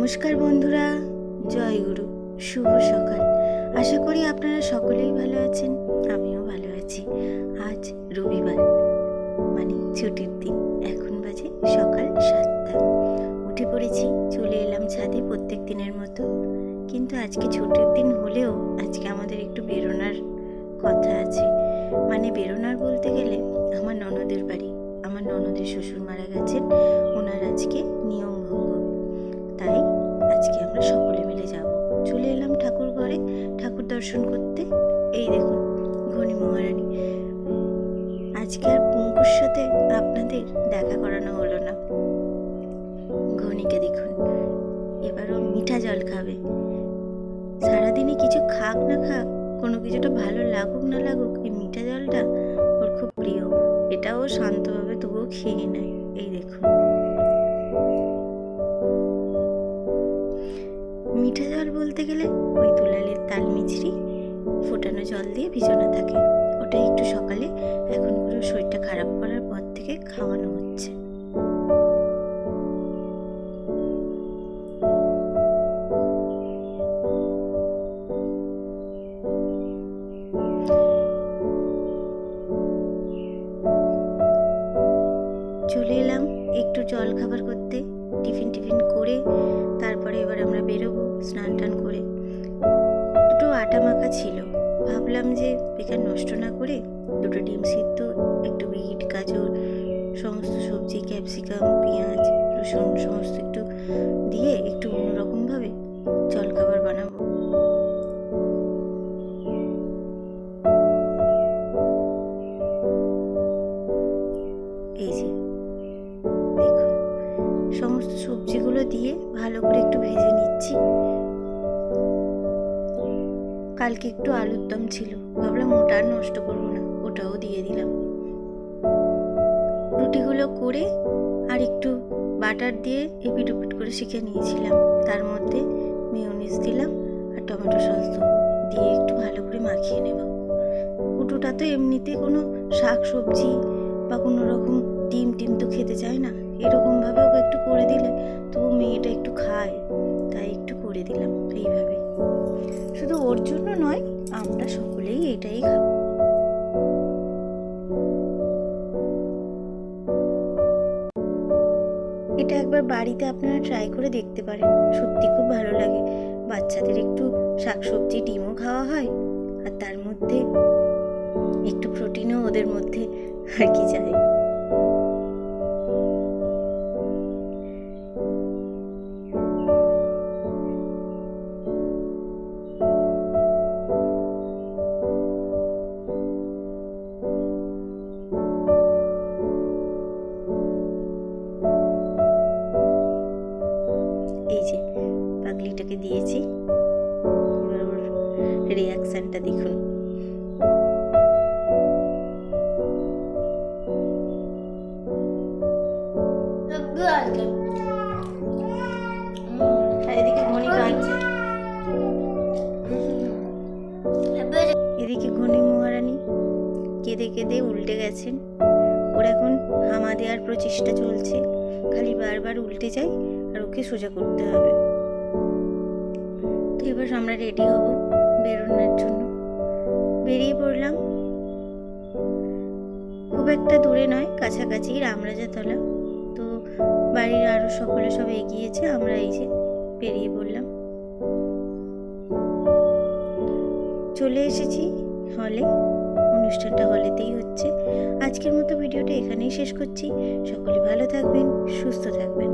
নমস্কার বন্ধুরা, জয় গুরু, শুভ সকাল। আশা করি আপনারা সকলেই ভালো আছেন, আমিও ভালো আছি। আজ রবিবার, মানে ছুটির দিন। এখন বাজে সকাল 7টা। উঠে পড়েছি, চলে এলাম ছাদে প্রত্যেক দিনের মতো। কিন্তু আজকে ছুটির দিন হলেও আজকে আমাদের একটু বেরোনোর কথা আছে। মানে বেরোনোর বলতে গেলে আমার ননদের বাড়ি। আমার ননদের শ্বশুর মারা গেছেন, ওনার আজকে নিয়ম ভঙ্গ। তাই আজকে আমরা সকলে মিলে যাব। চলে এলাম ঠাকুর ঘরে ঠাকুর দর্শন করতে। এই দেখুন ঘনি মহারানী। আজকে আর পঙ্কুর সাথে আপনাদের দেখা করানো হলো না। ঘনিকে দেখুন, এবারও মিঠা জল খাবে। সারাদিনে কিছু খাক না খাক, কোনো কিছুটা ভালো লাগুক না লাগুক, এই মিঠা জলটা ওর খুব প্রিয়। এটাও শান্তভাবে তবুও খেয়ে নেয়। এই দেখুন, মিঠা জল বলতে গেলে ওই দুলালের তাল মিছরি ফোটানো জল দিয়ে ভিজানো থাকে, ওটা একটু সকালে এখন করে শরীরটা খারাপ করার পর থেকে খাওয়ানো হচ্ছে। চলে এলাম একটু জল খাবার করতে, টিফিন করে তারপরে এবার আমরা বেরোবো স্নান টান করে। দুটো আটা মাখা ছিল, ভাবলাম যে বেকার নষ্ট না করে দুটো ডিম সিদ্ধ, একটু বিট গাজর সমস্ত সবজি, ক্যাপসিকাম, পেঁয়াজ, রসুন সমস্ত একটু দিয়ে একটু অন্যরকমভাবে জলখাবার বানাবো। এই যে দেখুন, সমস্ত সবজিগুলো দিয়ে ভালো করে একটু ভেজে নিচ্ছি। কালকে একটু আলুর দম ছিল, ভাবলাম ওটা আর নষ্ট করবো না, ওটাও দিয়ে দিলাম। রুটিগুলো করে আর একটু বাটার দিয়ে এপিট ওপিট করে শিখে নিয়েছিলাম। তার মধ্যে মেয়োনিজ দিলাম আর টমেটো সস দিয়ে একটু ভালো করে মাখিয়ে নেব। কুটুটা তো এমনিতে কোনো শাক সবজি বা কোনো রকম ডিম তো খেতে চায় না, এরকমভাবে ওকে একটু করে দিলে তবু মেয়েটা একটু খায়, তাই একটু করে দিলাম। এইভাবে শুধু ওর জন্য নয়, আমরা সকলেই এটাই খাবো। এটা একবার বাড়িতে আপনারা ট্রাই করে দেখতে পারেন, সত্যি খুব ভালো লাগে। বাচ্চাদের একটু শাকসবজি ডিমও খাওয়া হয়, আর তার মধ্যে একটু প্রোটিনও ওদের মধ্যে আর কি যায়। এই যে পাগলিটাকে দিয়েছি, এবার ওর রিয়াকশনটা দেখুন। এদিকে ঘনি কাঁদছে, এদিকে ঘনি মহারানী কেঁদে কেঁদে উল্টে গেছেন। ওর এখন হামা দেওয়ার প্রচেষ্টা চলছে, খালি বারবার উল্টে যায় আর ওকে সোজা করতে হবে। তো এবার আমরা রেডি হব বেরোনোর জন্য। বেরিয়ে পড়লাম, খুব একটা দূরে নয়, কাছাকাছি রামরাজাতলা। তো বাড়ির আরো সকলে সব এগিয়েছে, আমরা এই যে বেরিয়ে পড়লাম। চলে এসেছি হলে, অনুষ্ঠানটা হলেতেই হচ্ছে। আজকের মতো ভিডিওটা এখানেই শেষ করছি। সকলে ভালো থাকবেন, সুস্থ থাকবেন।